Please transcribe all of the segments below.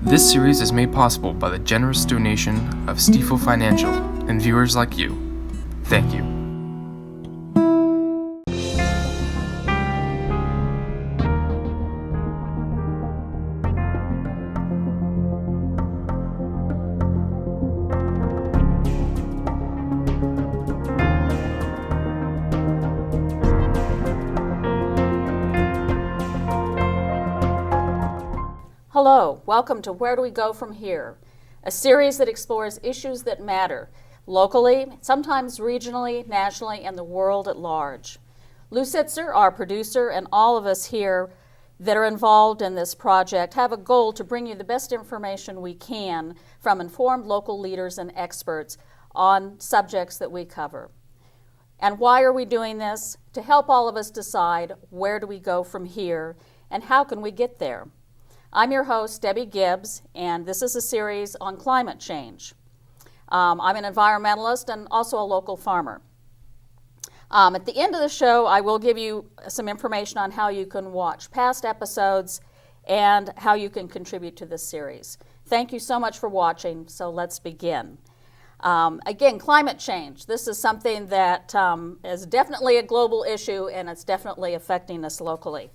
This series is made possible by the generous donation of Stifel Financial and viewers like you. Thank you. Hello, welcome to Where Do We Go From Here, a series that explores issues that matter, locally, sometimes regionally, nationally, and the world at large. Lou Sitzer, our producer, and all of us here that are involved in this project have a goal to bring you the best information we can from informed local leaders and experts on subjects that we cover. And why are we doing this? To help all of us decide where do we go from here and how can we get there. I'm your host, Debbie Gibbs, and this is a series on climate change. I'm an environmentalist and also a local farmer. At the end of the show, I will give you some information on how you can watch past episodes and how you can contribute to this series. Thank you so much for watching, so let's begin. Again, climate change. This is something that is definitely a global issue, and it's definitely affecting us locally.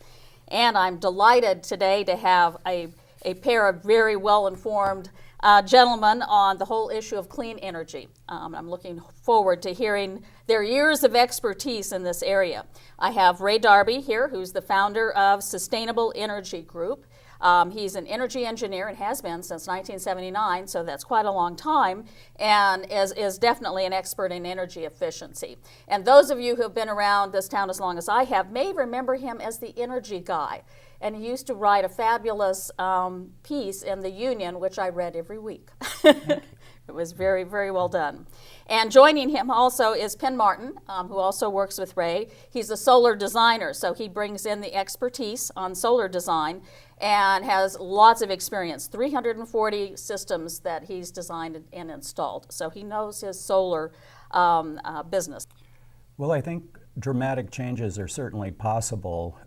And I'm delighted today to have a pair of very well-informed gentlemen on the whole issue of clean energy. I'm looking forward to hearing their years of expertise in this area. I have Ray Darby here, who's the founder of Sustainable Energy Group. He's an energy engineer and has been since 1979, so that's quite a long time, and is definitely an expert in energy efficiency. And those of you who have been around this town as long as I have may remember him as the energy guy. And he used to write a fabulous piece in the Union, which I read every week. It was very, very well done. And joining him also is Penn Martin, who also works with Ray. He's a solar designer, so he brings in the expertise on solar design and has lots of experience, 340 systems that he's designed and installed. So he knows his solar business. Well, I think dramatic changes are certainly possible.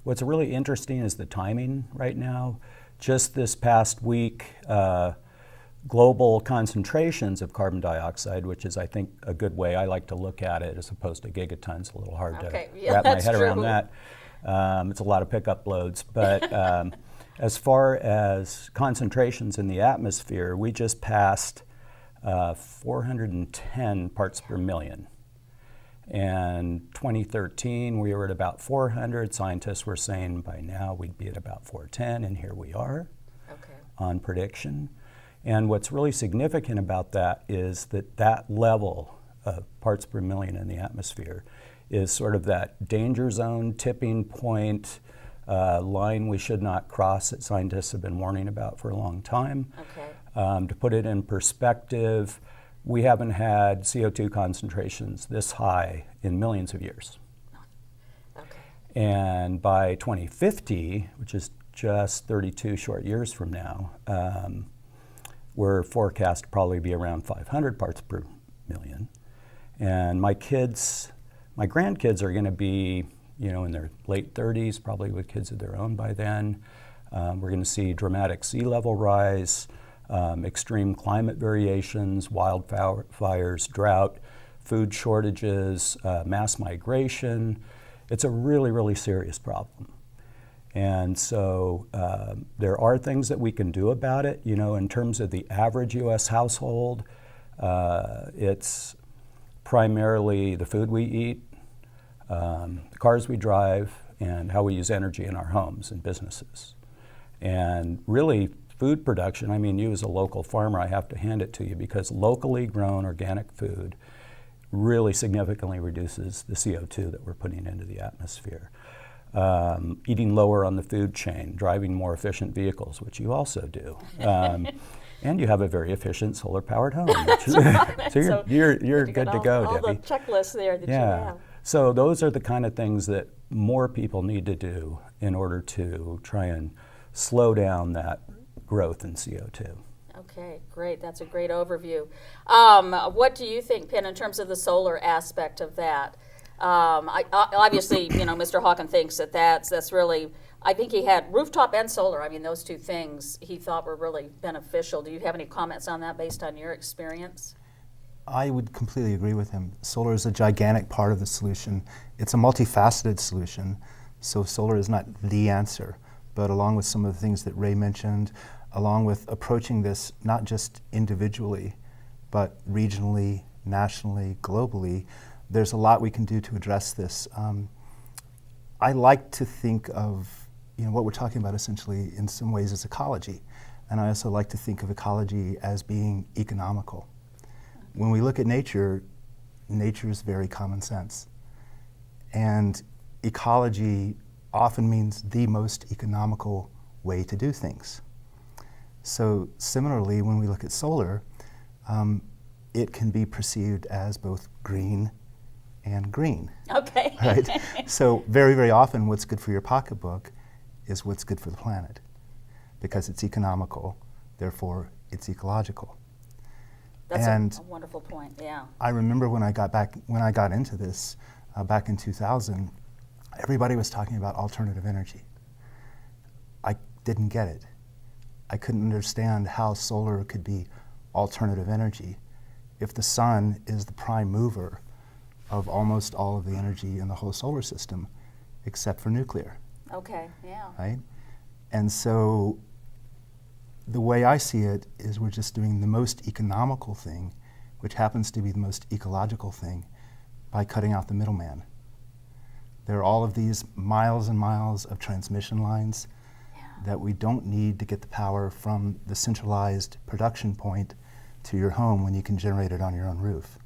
What's really interesting is the timing right now. Just this past week, global concentrations of carbon dioxide, which is, I think, a good way I like to look at it as opposed to gigatons. A little hard to wrap my head around that. It's a lot of pickup loads. But as far as concentrations in the atmosphere, we just passed 410 parts per million. And 2013, we were at about 400. Scientists were saying by now we'd be at about 410, and here we are on prediction. And what's really significant about that is that that level of parts per million in the atmosphere is sort of that danger zone, tipping point, line we should not cross that scientists have been warning about for a long time. To put it in perspective, we haven't had CO2 concentrations this high in millions of years. And by 2050, which is just 32 short years from now, we're forecast to probably be around 500 parts per million. And my grandkids are going to be, in their late 30s, probably with kids of their own by then. We're going to see dramatic sea level rise, extreme climate variations, wildfires, drought, food shortages, mass migration. It's a really, really serious problem. And so there are things that we can do about it. In terms of the average U.S. household, it's primarily the food we eat, the cars we drive, and how we use energy in our homes and businesses. And really, food production, you as a local farmer, I have to hand it to you, because locally grown organic food really significantly reduces the CO2 that we're putting into the atmosphere. Eating lower on the food chain, driving more efficient vehicles, which you also do. And you have a very efficient solar-powered home. So you're good to go, all Debbie. All the checklists there that you have. So those are the kind of things that more people need to do in order to try and slow down that growth in CO2. Okay, great. That's a great overview. What do you think, Penn, in terms of the solar aspect of that? Obviously, Mr. Hawken thinks that's really I think he had rooftop and solar. I mean, those two things he thought were really beneficial. Do you have any comments on that based on your experience? I would completely agree with him. Solar is a gigantic part of the solution. It's a multifaceted solution, so solar is not the answer. But along with some of the things that Ray mentioned, along with approaching this not just individually, but regionally, nationally, globally, there's a lot we can do to address this. I like to think of what we're talking about essentially in some ways is ecology. And I also like to think of ecology as being economical. When we look at nature, nature is very common sense. And ecology often means the most economical way to do things. So similarly, when we look at solar, it can be perceived as both green and green. Okay. Right? So very, very often what's good for your pocketbook is what's good for the planet, because it's economical, therefore it's ecological. That's a wonderful point, yeah. I remember when I got into this back in 2000, everybody was talking about alternative energy. I didn't get it. I couldn't understand how solar could be alternative energy if the sun is the prime mover of almost all of the energy in the whole solar system, except for nuclear. Okay, yeah. Right? And so the way I see it is we're just doing the most economical thing, which happens to be the most ecological thing, by cutting out the middleman. There are all of these miles and miles of transmission lines that we don't need to get the power from the centralized production point to your home when you can generate it on your own roof.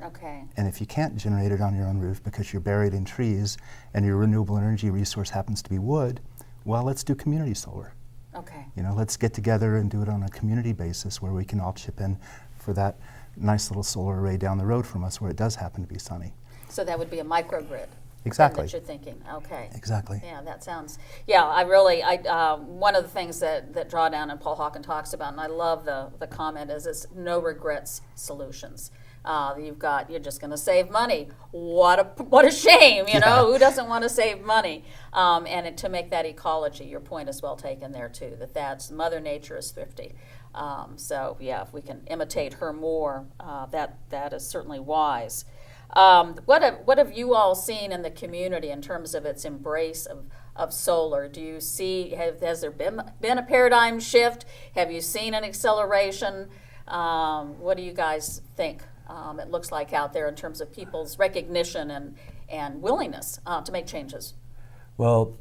Okay. And if you can't generate it on your own roof because you're buried in trees and your renewable energy resource happens to be wood, well, let's do community solar. Okay. Let's get together and do it on a community basis where we can all chip in for that nice little solar array down the road from us where it does happen to be sunny. So that would be a microgrid. Exactly. That you're thinking. Okay. Exactly. Yeah, that sounds. Yeah, one of the things that Drawdown and Paul Hawken talks about, and I love the comment, is it's no regrets solutions. You're just going to save money. What a shame, you know? Who doesn't want to save money? And to make that ecology, your point is well taken there too. That's Mother Nature is thrifty. So yeah, if we can imitate her more, that is certainly wise. What have you all seen in the community in terms of its embrace of solar? Do you see, has there been a paradigm shift? Have you seen an acceleration? What do you guys think it looks like out there in terms of people's recognition and willingness to make changes? Well,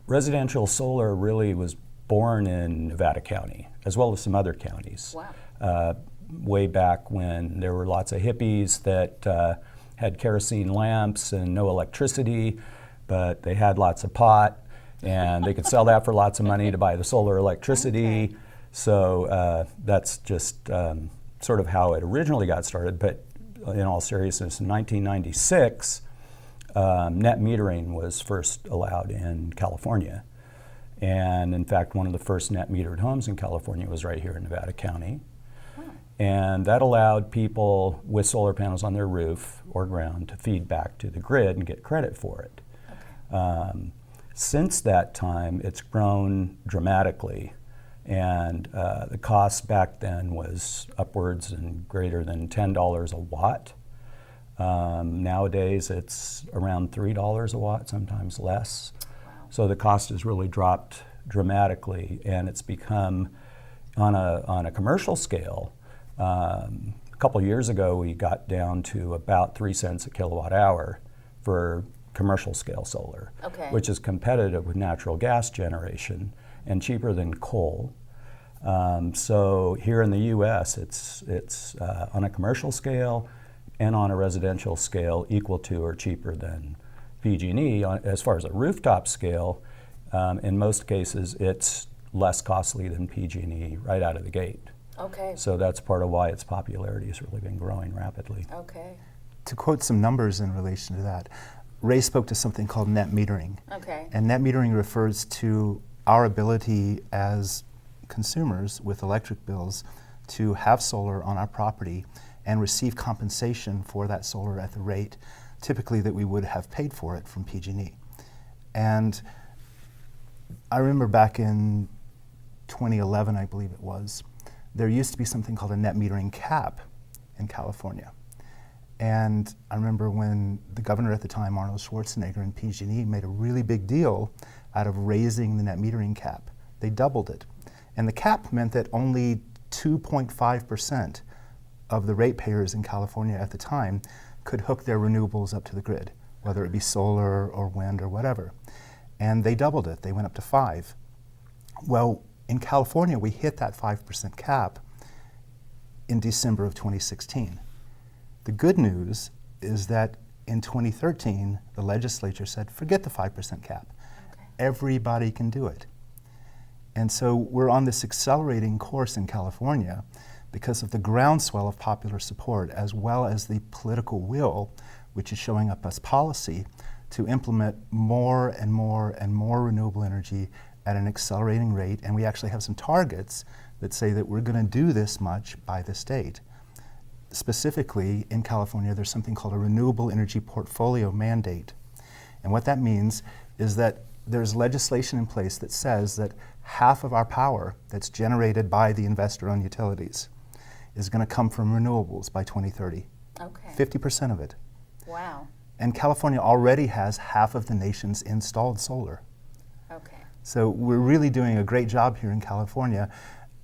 residential solar really was born in Nevada County, as well as some other counties. Wow. Way back when there were lots of hippies that had kerosene lamps and no electricity, but they had lots of pot, and they could sell that for lots of money to buy the solar electricity. Okay. So that's just sort of how it originally got started. But in all seriousness, in 1996, net metering was first allowed in California. And in fact, one of the first net metered homes in California was right here in Nevada County. And that allowed people with solar panels on their roof or ground to feed back to the grid and get credit for it. Okay. Since that time, it's grown dramatically. And the cost back then was upwards and greater than $10 a watt. Nowadays, it's around $3 a watt, sometimes less. Wow. So the cost has really dropped dramatically, and it's become, on a commercial scale, a couple years ago, we got down to about 3 cents a kilowatt hour for commercial scale solar, okay, which is competitive with natural gas generation and cheaper than coal. So here in the U.S., it's on a commercial scale and on a residential scale equal to or cheaper than PG&E. As far as a rooftop scale, in most cases, it's less costly than PG&E right out of the gate. Okay. So that's part of why its popularity has really been growing rapidly. Okay. To quote some numbers in relation to that, Ray spoke to something called net metering. Okay. And net metering refers to our ability as consumers with electric bills to have solar on our property and receive compensation for that solar at the rate typically that we would have paid for it from PG&E. And I remember back in 2011, I believe it was, there used to be something called a net metering cap in California. And I remember when the governor at the time, Arnold Schwarzenegger, and PG&E made a really big deal out of raising the net metering cap. They doubled it. And the cap meant that only 2.5% of the ratepayers in California at the time could hook their renewables up to the grid, whether it be solar or wind or whatever. And they doubled it. They went up to 5. Well, in California, we hit that 5% cap in December of 2016. The good news is that in 2013, the legislature said, forget the 5% cap. Okay. Everybody can do it. And so we're on this accelerating course in California because of the groundswell of popular support, as well as the political will, which is showing up as policy, to implement more and more and more renewable energy at an accelerating rate. And we actually have some targets that say that we're going to do this much by this date. Specifically, in California, there's something called a renewable energy portfolio mandate. And what that means is that there's legislation in place that says that half of our power that's generated by the investor-owned utilities is going to come from renewables by 2030. Okay. 50% of it. Wow. And California already has half of the nation's installed solar. Okay. So we're really doing a great job here in California,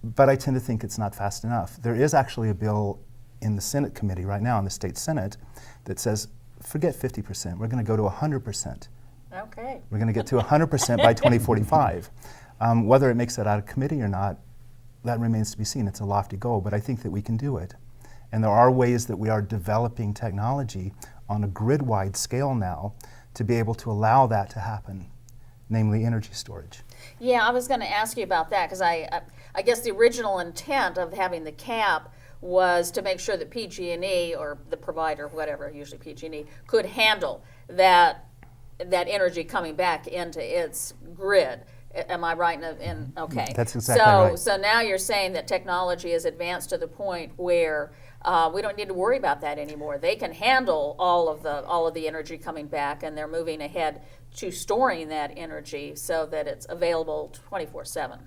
but I tend to think it's not fast enough. There is actually a bill in the Senate committee right now, in the state Senate, that says, forget 50%, we're going to go to 100%. Okay. We're going to get to 100% by 2045. Whether it makes it out of committee or not, that remains to be seen. It's a lofty goal, but I think that we can do it. And there are ways that we are developing technology on a grid-wide scale now to be able to allow that to happen, namely energy storage. Yeah, I was going to ask you about that because I guess the original intent of having the cap was to make sure that PG&E or the provider, whatever, usually PG&E, could handle that energy coming back into its grid. Am I right? Okay. That's exactly right. So now you're saying that technology is advanced to the point where we don't need to worry about that anymore. They can handle all of the energy coming back, and they're moving ahead to storing that energy so that it's available 24/7.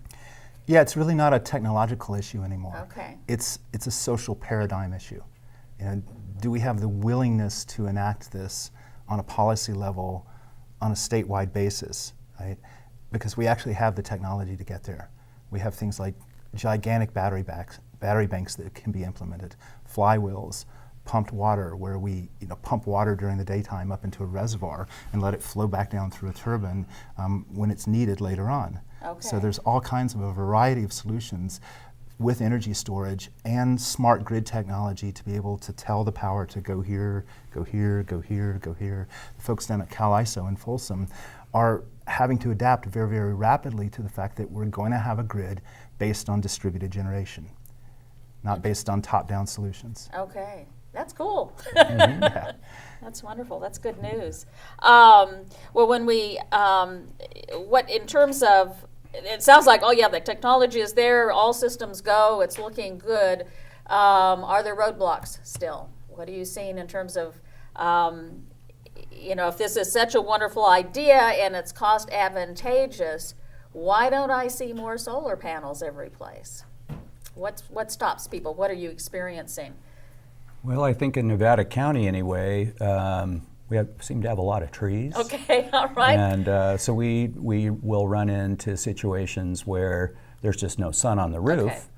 Yeah, it's really not a technological issue anymore. Okay. It's a social paradigm issue. You know, do we have the willingness to enact this on a policy level on a statewide basis, right? Because we actually have the technology to get there. We have things like gigantic battery banks that can be implemented, flywheels, pumped water, where we pump water during the daytime up into a reservoir and let it flow back down through a turbine when it's needed later on. Okay. So there's all kinds of a variety of solutions with energy storage and smart grid technology to be able to tell the power to go here, go here, go here, go here. The folks down at CalISO in Folsom are having to adapt very, very rapidly to the fact that we're going to have a grid based on distributed generation, not based on top-down solutions. Okay. That's cool. Yeah. That's wonderful. That's good news. Well, when we, what in terms of, it sounds like, oh yeah, the technology is there, all systems go, it's looking good. Are there roadblocks still? What are you seeing in terms of, if this is such a wonderful idea and it's cost advantageous, why don't I see more solar panels every place? What stops people? What are you experiencing? Well, I think in Nevada County anyway, we seem to have a lot of trees. Okay, all right. And so we will run into situations where there's just no sun on the roof.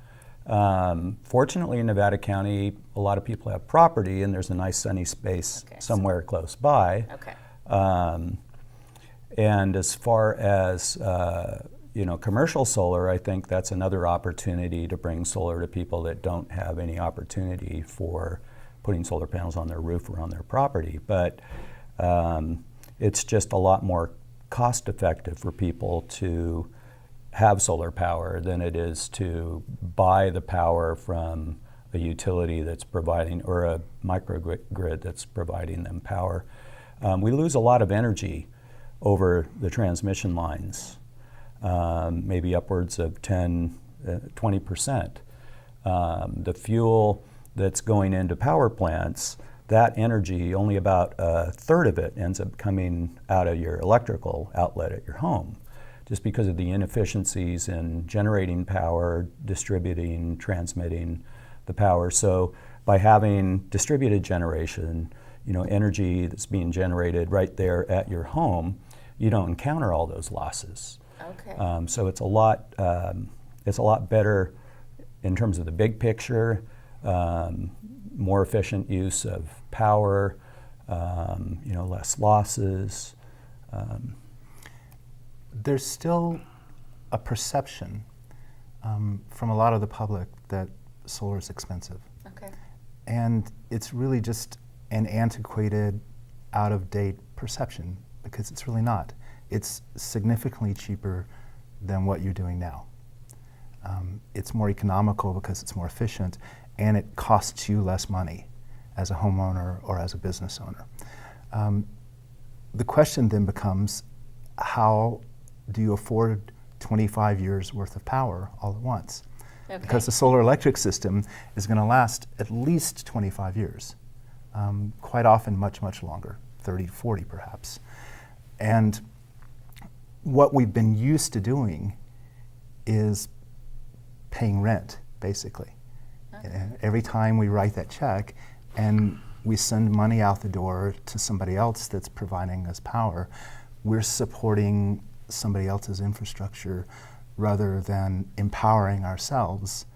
Okay. Fortunately, in Nevada County, a lot of people have property and there's a nice sunny space somewhere close by. Okay. And as far as commercial solar, I think that's another opportunity to bring solar to people that don't have any opportunity for putting solar panels on their roof or on their property. But it's just a lot more cost effective for people to have solar power than it is to buy the power from a utility that's providing, or a microgrid that's providing them power. We lose a lot of energy over the transmission lines, maybe upwards of 20%. The fuel that's going into power plants, that energy, only about a third of it ends up coming out of your electrical outlet at your home. just because of the inefficiencies in generating power, distributing, transmitting the power. So by having distributed generation, energy that's being generated right there at your home, you don't encounter all those losses. Okay. So it's a lot better in terms of the big picture, more efficient use of power, less losses. There's still a perception from a lot of the public that solar is expensive. Okay. And it's really just an antiquated, out-of-date perception, because it's really not. It's significantly cheaper than what you're doing now. It's more economical because it's more efficient, and it costs you less money as a homeowner or as a business owner. The question then becomes, how do you afford 25 years worth of power all at once? Okay. Because the solar electric system is going to last at least 25 years, quite often much, much longer, 30, 40 perhaps. And what we've been used to doing is paying rent, basically. Okay. And every time we write that check and we send money out the door to somebody else that's providing us power, we're supporting somebody else's infrastructure rather than empowering ourselves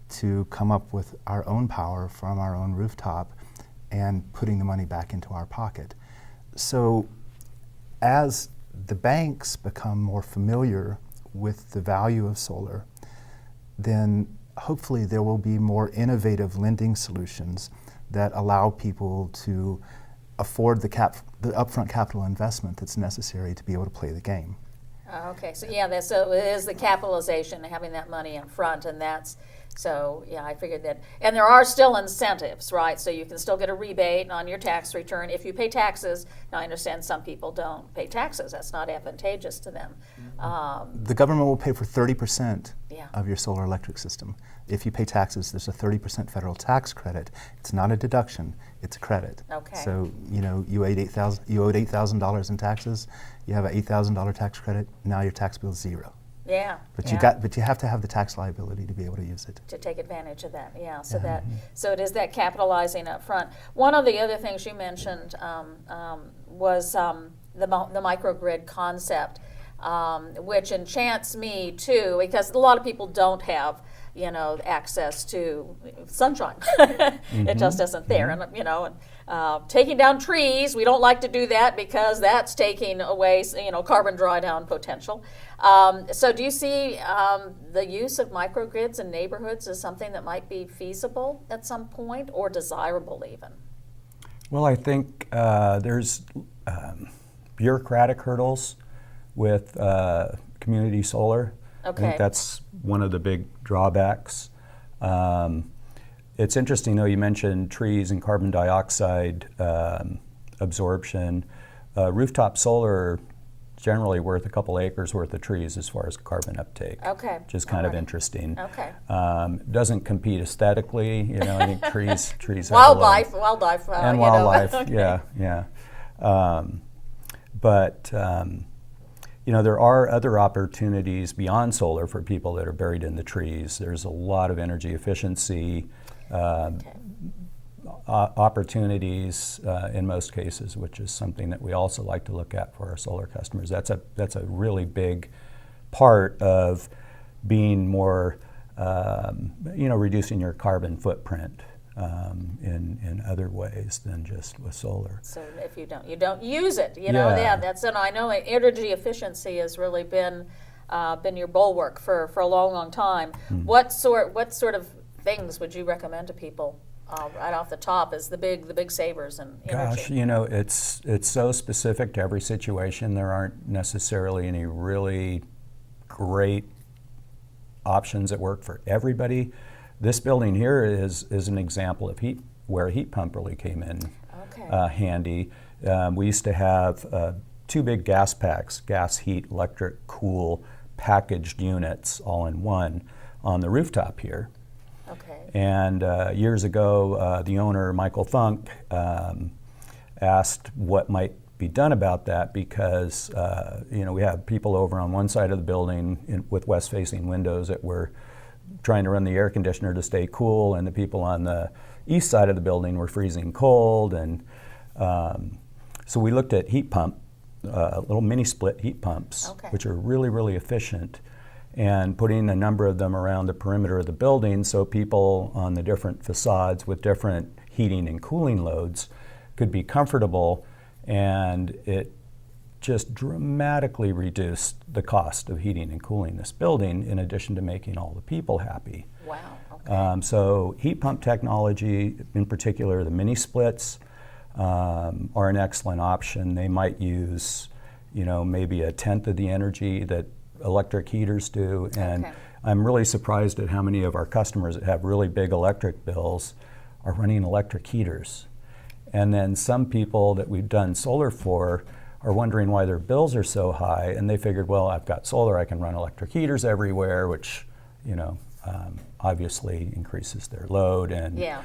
to come up with our own power from our own rooftop and putting the money back into our pocket. So as the banks become more familiar with the value of solar, then hopefully there will be more innovative lending solutions that allow people to afford the upfront capital investment that's necessary to be able to play the game. Okay, so yeah, so it is the capitalization, having that money up front, and that's, so yeah, I figured that. And there are still incentives, right? So you can still get a rebate on your tax return if you pay taxes. Now I understand some people don't pay taxes. That's not advantageous to them. The government will pay for 30% Yeah. of your solar electric system. If you pay taxes, there's a 30% federal tax credit. It's not a deduction, it's a credit. Okay. So, you owed $8,000 in taxes, you have an $8,000 tax credit, now your tax bill is zero. Yeah. But yeah. you have to have the tax liability to be able to use it. To take advantage of that, yeah. So it is that capitalizing up front. One of the other things you mentioned was the microgrid concept, which enchants me too, because a lot of people don't have access to sunshine. It just isn't there, and taking down trees, we don't like to do that because that's taking away carbon drawdown potential. So do you see the use of microgrids in neighborhoods as something that might be feasible at some point, or desirable even? Well, I think there's bureaucratic hurdles with community solar. Okay. I think that's one of the big drawbacks. It's interesting, though, you mentioned trees and carbon dioxide absorption. Rooftop solar generally worth a couple acres worth of trees as far as carbon uptake. Okay. Which is kind of interesting. Okay. Doesn't compete aesthetically. I think trees have Wildlife, and wildlife. Yeah. But there are other opportunities beyond solar for people that are buried in the trees. There's a lot of energy efficiency opportunities in most cases, which is something that we also like to look at for our solar customers. That's a really big part of being more, reducing your carbon footprint in other ways than just with solar. So if you don't use it, Yeah. that's, and I know energy efficiency has really been your bulwark for a long, long time. What sort of things would you recommend to people right off the top as the big savers in energy? Gosh, it's so specific to every situation. There aren't necessarily any really great options that work for everybody. This building here is an example of where a heat pump really came in handy. We used to have 2 big gas packs, gas, heat, electric, cool, packaged units all in one on the rooftop here. Okay. And years ago, the owner, Michael Funk, asked what might be done about that because we have people over on one side of the building with west-facing windows that were trying to run the air conditioner to stay cool, and the people on the east side of the building were freezing cold. And so we looked at heat pump, little mini split heat pumps, Okay. which are really, really efficient, and putting a number of them around the perimeter of the building so people on the different facades with different heating and cooling loads could be comfortable, and it just dramatically reduced the cost of heating and cooling this building, in addition to making all the people happy. Wow. Okay. So heat pump technology, in particular the mini splits, are an excellent option. They might use, maybe a tenth of the energy that electric heaters do, and Okay. I'm really surprised at how many of our customers that have really big electric bills are running electric heaters. And then some people that we've done solar for are wondering why their bills are so high, and they figured, well, I've got solar, I can run electric heaters everywhere, which, obviously increases their load. And Yeah.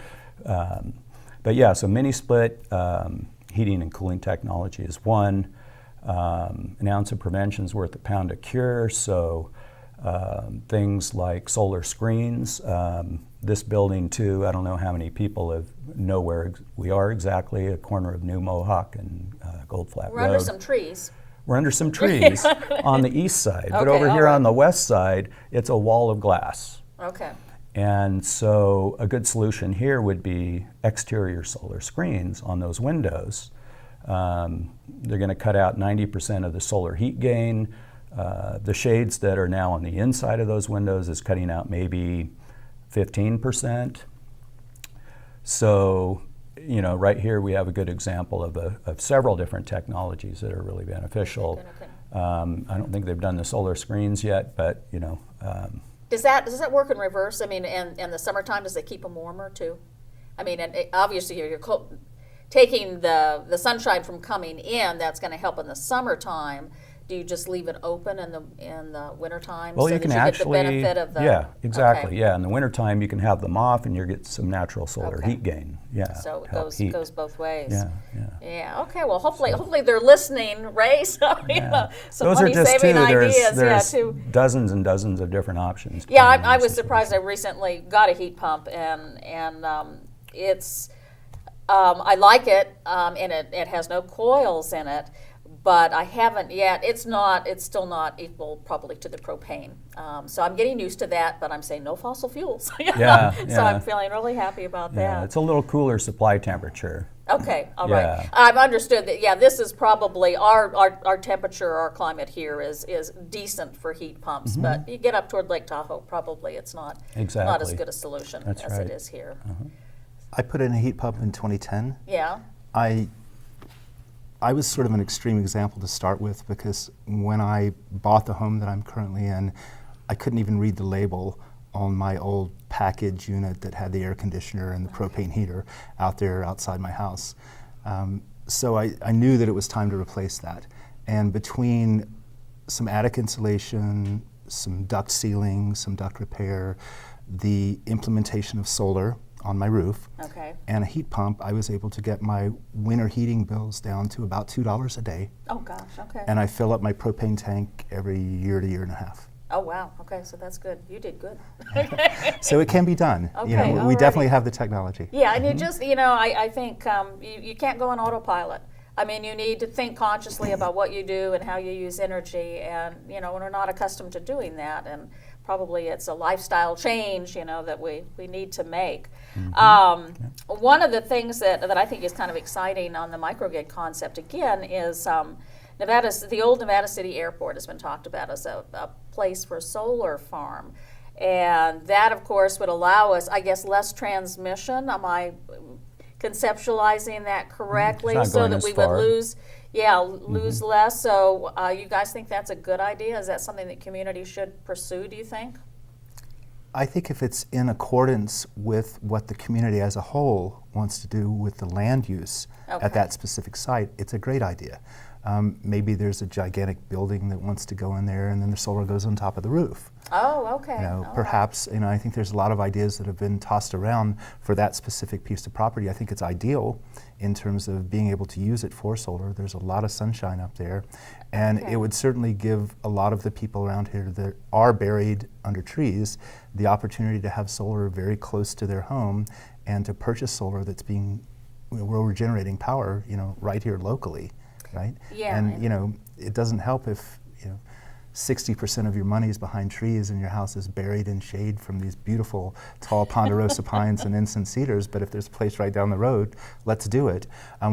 but yeah, so mini split heating and cooling technology is one. An ounce of prevention is worth a pound of cure. So things like solar screens. This building too, I don't know how many people know where we are exactly, a corner of New Mohawk and Goldflat We're Road. under some trees. We're under some trees on the east side, but Okay, over all here right. on the west side, it's a wall of glass. Okay. And so a good solution here would be exterior solar screens on those windows. They're going to cut out 90% of the solar heat gain. The shades that are now on the inside of those windows is cutting out maybe 15%. So, right here we have a good example of several different technologies that are really beneficial. Okay. I don't think they've done the solar screens yet, but Does that work in reverse? I mean, in the summertime, does it keep them warmer too? I mean, obviously you're taking the sunshine from coming in. That's going to help in the summertime. Do you just leave it open in the wintertime? Well, so you can that actually, get the benefit of the. yeah, exactly. Okay. Yeah, in the wintertime you can have them off and you get some natural solar Okay. heat gain. Yeah, So it help goes heat. goes both ways. Yeah, yeah. Yeah. Okay. Well, hopefully they're listening, Ray. So Yeah. some Those are money just two. saving ideas. There's too. dozens and dozens of different options. Yeah, depending on I the was situation. surprised. I recently got a heat pump, and it's I like it, and it has no coils in it, but I haven't yet. It's still not equal probably to the propane. So I'm getting used to that, but I'm saying no fossil fuels. Yeah, So yeah. I'm feeling really happy about Yeah, that. it's a little cooler supply temperature. Okay, all right. Yeah. I've understood that. Yeah, this is probably our temperature, our climate here is decent for heat pumps, but you get up toward Lake Tahoe, probably it's not not as Exactly. good a solution That's as right. it is here. I put in a heat pump in 2010. Yeah. I was sort of an extreme example to start with because when I bought the home that I'm currently in, I couldn't even read the label on my old package unit that had the air conditioner and the propane heater out there outside my house. So I knew that it was time to replace that. And between some attic insulation, some duct sealing, some duct repair, the implementation of solar on my roof, Okay. and a heat pump, I was able to get my winter heating bills down to about $2 a day. Oh gosh. Okay. And I fill up my propane tank every year to year and a half. Oh wow. Okay, so that's good. You did good. So it can be done. Okay, we alrighty. definitely have the technology. Yeah, and you just, I think you can't go on autopilot. I mean, you need to think consciously about what you do and how you use energy, and we're not accustomed to doing that, and probably it's a lifestyle change, that we need to make. One of the things that I think is kind of exciting on the microgrid concept again is the old Nevada City Airport has been talked about as a place for a solar farm. And that, of course, would allow us, I guess, less transmission. Am I conceptualizing that correctly? It's not So going that as we far. would lose less. So you guys think that's a good idea? Is that something that community should pursue, do you think? I think if it's in accordance with what the community as a whole wants to do with the land use Okay. at that specific site, it's a great idea. Maybe there's a gigantic building that wants to go in there, and then the solar goes on top of the roof. Oh, okay. You know, All right. perhaps, you know, I think there's a lot of ideas that have been tossed around for that specific piece of property. I think it's ideal in terms of being able to use it for solar. There's a lot of sunshine up there, and Okay. it would certainly give a lot of the people around here that are buried under trees the opportunity to have solar very close to their home and to purchase solar that's being, where we're generating power, you know, right here locally, right? Yeah, And, and- you know, it doesn't help if, you know, 60% of your money is behind trees and your house is buried in shade from these beautiful tall ponderosa pines and incense cedars, but if there's a place right down the road, let's do it.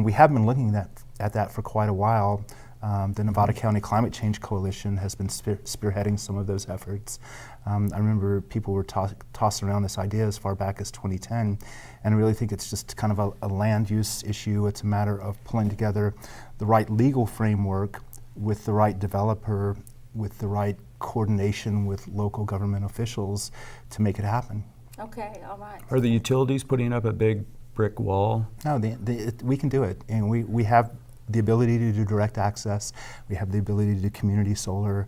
We have been looking at that for quite a while. The Nevada County Climate Change Coalition has been spearheading some of those efforts. I remember people were tossing around this idea as far back as 2010, and I really think it's just kind of a land use issue. It's a matter of pulling together the right legal framework with the right developer, with the right coordination with local government officials to make it happen. Okay, all right. Are the utilities putting up a big brick wall? No, we can do it, and we have the ability to do direct access. We have the ability to do community solar.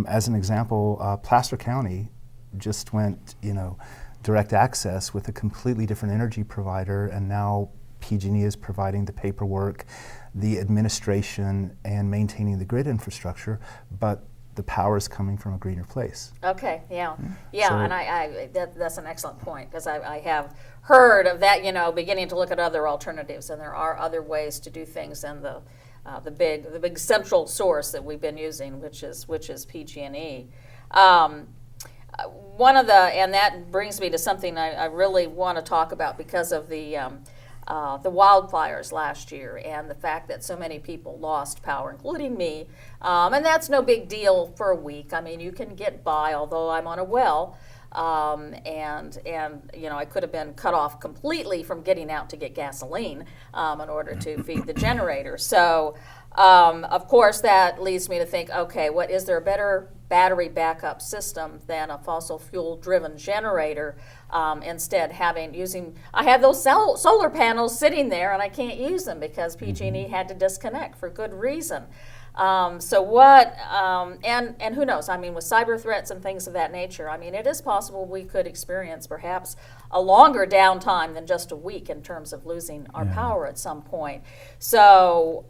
As an example, Placer County just went, you know, direct access with a completely different energy provider, and now PG&E is providing the paperwork, the administration, and maintaining the grid infrastructure, but the power is coming from a greener place. Okay, yeah, yeah, So- and that's an excellent point, because I have heard of that, you know, beginning to look at other alternatives, and there are other ways to do things than the big central source that we've been using, which is PG&E. And that brings me to something I really want to talk about because of the wildfires last year and the fact that so many people lost power, including me. And that's no big deal for a week. I mean, you can get by, although I'm on a well. And you know, I could have been cut off completely from getting out to get gasoline in order to feed the generator. So, of course, that leads me to think, okay, is there a better battery backup system than a fossil fuel driven generator? Instead, I have those solar panels sitting there and I can't use them because PG&E had to disconnect for good reason. And who knows? I mean, with cyber threats and things of that nature, I mean, it is possible we could experience perhaps a longer downtime than just a week in terms of losing our power at some point. So,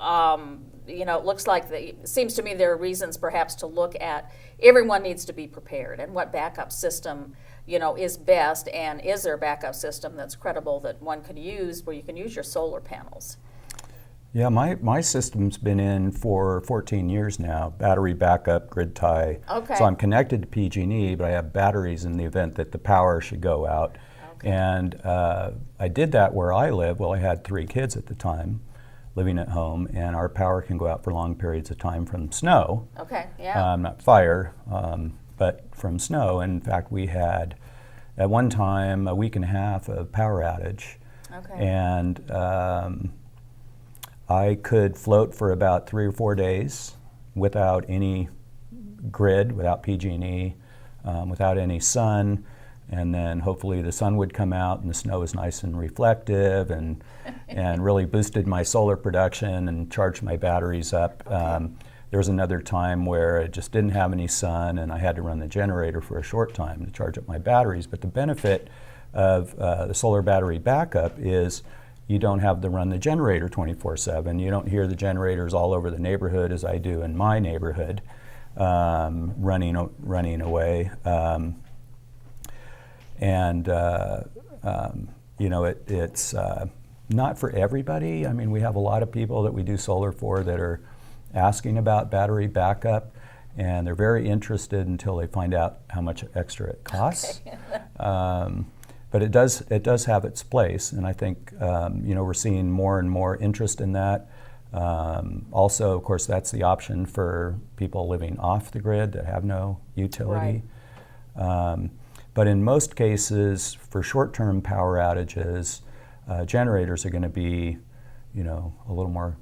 you know, it looks like it seems to me there are reasons perhaps to look at everyone needs to be prepared and what backup system, you know, is best, and is there a backup system that's credible that one could use where you can use your solar panels? Yeah, my system's been in for 14 years now, battery backup, grid tie. Okay. So I'm connected to PG&E, but I have batteries in the event that the power should go out. Okay. And I did that where I live. Well, I had 3 kids at the time living at home, and our power can go out for long periods of time from snow. Okay, yeah. Not fire, but from snow. In fact, we had at one time a week and a half of power outage. Okay. And I could float for about 3 or 4 days without any grid, without PG&E, without any sun, and then hopefully the sun would come out and the snow was nice and reflective and really boosted my solar production and charged my batteries up. Okay. There was another time where it just didn't have any sun and I had to run the generator for a short time to charge up my batteries. But the benefit of the solar battery backup is you don't have to run the generator 24/7. You don't hear the generators all over the neighborhood as I do in my neighborhood, running away. You know, it's not for everybody. I mean, we have a lot of people that we do solar for that are asking about battery backup, and they're very interested until they find out how much extra it costs. Okay. But it does have its place, and I think you know, we're seeing more and more interest in that. Also, of course, that's the option for people living off the grid that have no utility. But in most cases, for short-term power outages, generators are going to be, you know, a little more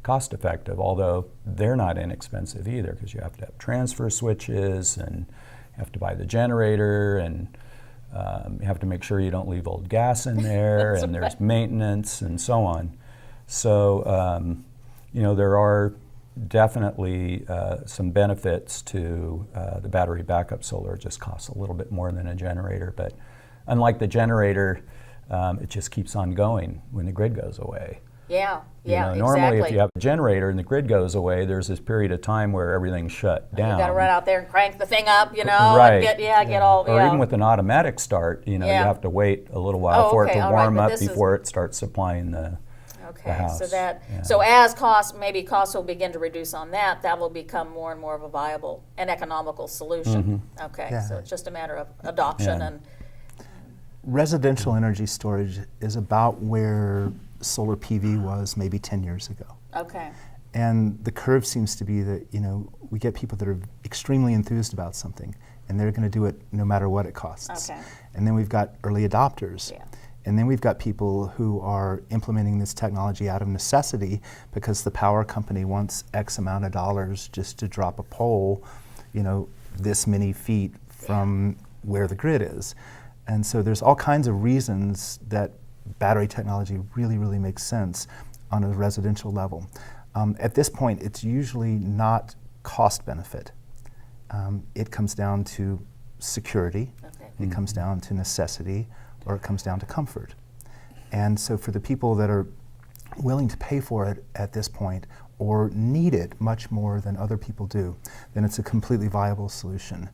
cost-effective, although they're not inexpensive either, because you have to have transfer switches and you have to buy the generator, and you have to make sure you don't leave old gas in there, and there's maintenance and so on. So, you know, there are definitely some benefits to the battery backup solar. It just costs a little bit more than a generator, but unlike the generator, it just keeps on going when the grid goes away. Yeah, You know, normally if you have a generator and the grid goes away, there's this period of time where everything's shut down. You got to run out there and crank the thing up, Right. and get all. Or even with an automatic start, you Yeah. have to wait a little while for it okay, to all right, warm but up this is- before it starts supplying the Okay, house. so as costs will begin to reduce on that, that will become more and more of a viable and economical solution. Okay, Yeah. so it's just a matter of adoption Yeah. and Residential energy storage is about where solar PV was maybe 10 years ago. okay, And the curve seems to be that, we get people that are extremely enthused about something, and they're going to do it no matter what it costs. Okay. And then we've got early adopters. Yeah. And then we've got people who are implementing this technology out of necessity because the power company wants X amount of dollars just to drop a pole, this many feet from where the grid is. And so there's all kinds of reasons that battery technology really, really makes sense on a residential level. At this point, it's usually not cost benefit. It comes down to security, okay. it comes down to necessity, or it comes down to comfort. And so for the people that are willing to pay for it at this point, or need it much more than other people do, then it's a completely viable solution.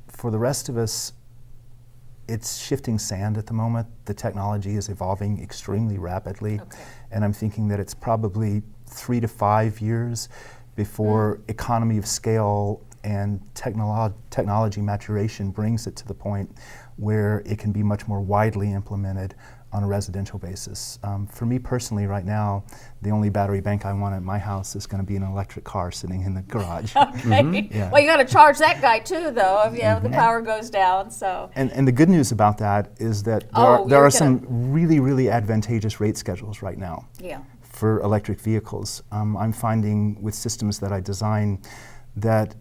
For the rest of us, it's shifting sand at the moment. The technology is evolving extremely rapidly, Okay. and I'm thinking that it's probably 3 to 5 years before economy of scale and technology maturation brings it to the point where it can be much more widely implemented on a residential basis. For me personally, right now, the only battery bank I want at my house is going to be an electric car sitting in the garage. Okay. Yeah. Well, you got to charge that guy too, though, if the power goes down. So And the good news about that is that there are some really, really advantageous rate schedules right now yeah, for electric vehicles. I'm finding with systems that I design that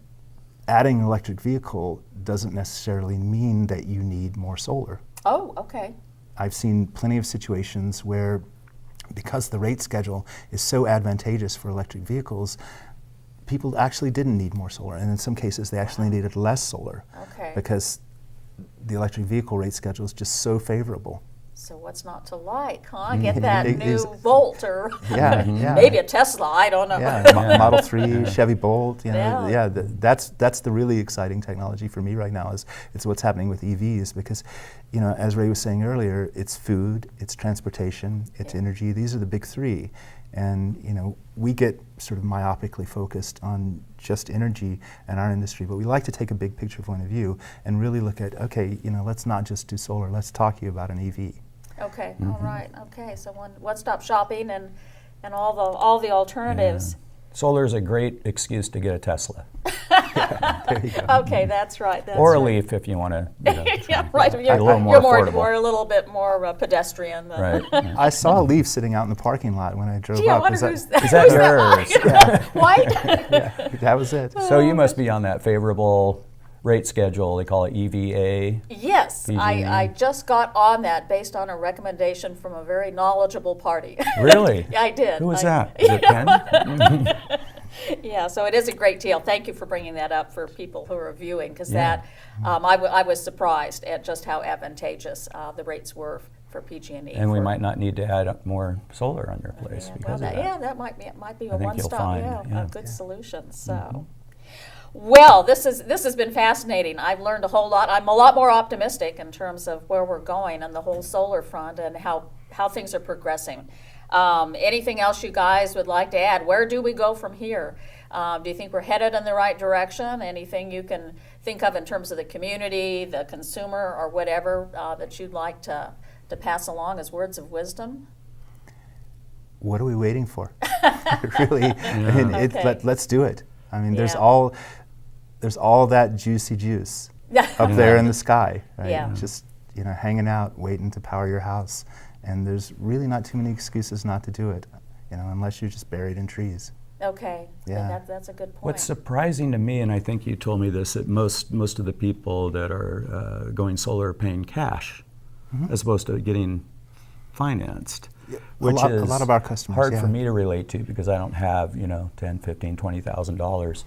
adding an electric vehicle doesn't necessarily mean that you need more solar. oh, okay, I've seen plenty of situations where, because the rate schedule is so advantageous for electric vehicles, people actually didn't need more solar, and in some cases they actually needed less solar okay. because the electric vehicle rate schedule is just so favorable. So what's not to like, huh? Get that It new is- Volt or Yeah. maybe a Tesla. I don't know. Yeah, Model 3, Chevy Bolt, Yeah. that's the really exciting technology for me right now is it's what's happening with EVs because, as Ray was saying earlier, it's food, it's transportation, it's Yeah. energy. These are the big three. And, we get sort of myopically focused on just energy in our industry, but we like to take a big picture point of view and really look at, okay, let's not just do solar, let's talk to you about an EV. Okay, all right. Okay, so one-stop shopping and all the alternatives. Solar is a great excuse to get a Tesla There you go. Okay, that's right. That's or a right. Leaf if you want to. Yeah, right. You're, a little more you're affordable. We're a little bit more pedestrian than. Right. yeah. I saw a Leaf sitting out in the parking lot when I drove Gee, I up. wonder Was who's Is that who's yours? White? that was it. So you must be on that favorable rate schedule. They call it EVA. Yes, PG&E. I just got on that based on a recommendation from a very knowledgeable party. Really? Yeah, I did. Who was I- that? Is it Ken? Yeah, so it is a great deal. Thank you for bringing that up for people who are viewing, because Yeah. I was surprised at just how advantageous the rates were for PG&E. And we for- might not need to add up more solar on your place Yeah, because well, of that. yeah, that might be a I think you'll one-stop, find, a yeah. good solution. So, well, this has been fascinating. I've learned a whole lot. I'm a lot more optimistic in terms of where we're going on the whole solar front and how things are progressing. Anything else you guys would like to add? Where do we go from here? Do you think we're headed in the right direction? Anything you can think of in terms of the community, the consumer, or whatever that you'd like to pass along as words of wisdom? What are we waiting for? Really, I mean, Okay. let's do it. I mean, there's Yeah. all that juicy juice up there in the sky, right? Yeah. Just hanging out, waiting to power your house, and there's really not too many excuses not to do it, unless you're just buried in trees. Okay, Yeah. that's a good point. What's surprising to me, and I think you told me this, that most of the people that are going solar are paying cash as opposed to getting financed. which a is lot of our customers, hard yeah. for me to relate to because I don't have, you know, $10, $15, $20,000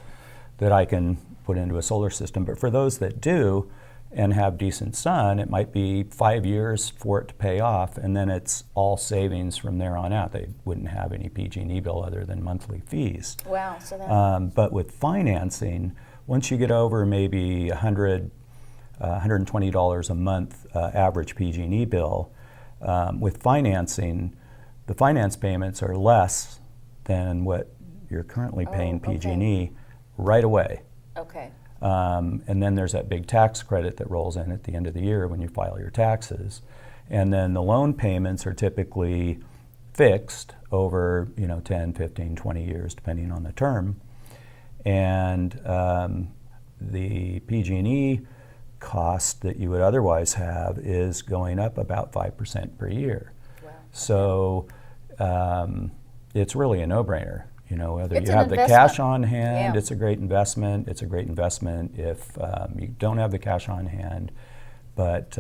that I can put into a solar system. But for those that do and have decent sun, it might be 5 years for it to pay off, and then it's all savings from there on out. They wouldn't have any PG&E bill other than monthly fees. Wow, so that, But with financing, once you get over maybe $120 a month average PG&E bill, with financing, the finance payments are less than what you're currently paying okay. PG&E right away. okay. And then there's that big tax credit that rolls in at the end of the year when you file your taxes. And then the loan payments are typically fixed over, you know, 10, 15, 20 years, depending on the term. And the PG&E cost that you would otherwise have is going up about 5% per year. Wow. So it's really a no-brainer. You know, whether It's you an have the investment. cash on hand, Yeah. it's a great investment. It's a great investment if you don't have the cash on hand, but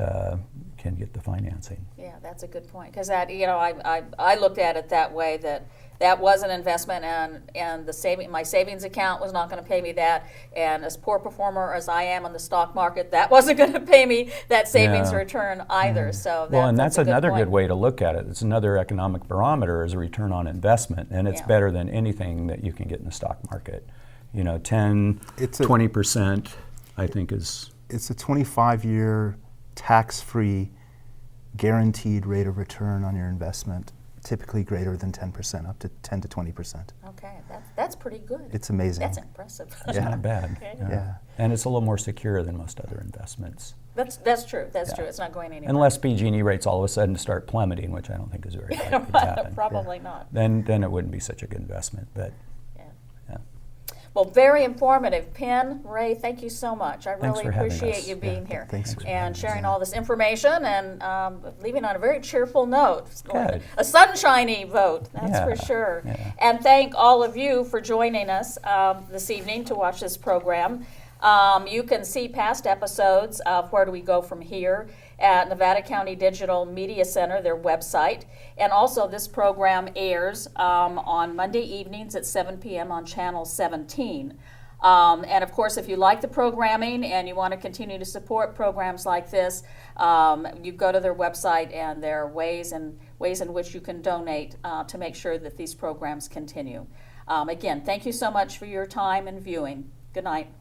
can get the financing. Yeah, that's a good point. Because that, you know, I looked at it that way, that was an investment, and my savings account was not going to pay me that. And as poor performer as I am on the stock market, that wasn't going to pay me that savings Yeah. return either. So Well, and that's a another point. good way to look at it. It's another economic barometer is a return on investment, and it's Yeah. better than anything that you can get in the stock market. You know, 10, It's a- 20%, I think is, It's a 25-year tax-free guaranteed rate of return on your investment, typically greater than 10%, up to 10 to 20%. Okay, that's pretty good. It's amazing. That's impressive. it's not bad. Okay. Yeah. And it's a little more secure than most other investments. That's true. That's Yeah. true. It's not going anywhere. Unless PG&E rates all of a sudden start plummeting, which I don't think is very likely to happen. Probably not. Then it wouldn't be such a good investment. But Yeah. yeah. Well, very informative. Penn, Ray, thank you so much. I Thanks really for having appreciate us. you being here thanks for and having us. sharing all this information and leaving on a very cheerful note. Good. A sunshiny vote, that's for Yeah, sure. yeah. And thank all of you for joining us this evening to watch this program. You can see past episodes of Where Do We Go From Here at Nevada County Digital Media Center, their website. And also this program airs on Monday evenings at 7 p.m. on Channel 17. And of course, if you like the programming and you want to continue to support programs like this, you go to their website, and there are ways in which you can donate to make sure that these programs continue. Again, thank you so much for your time and viewing. Good night.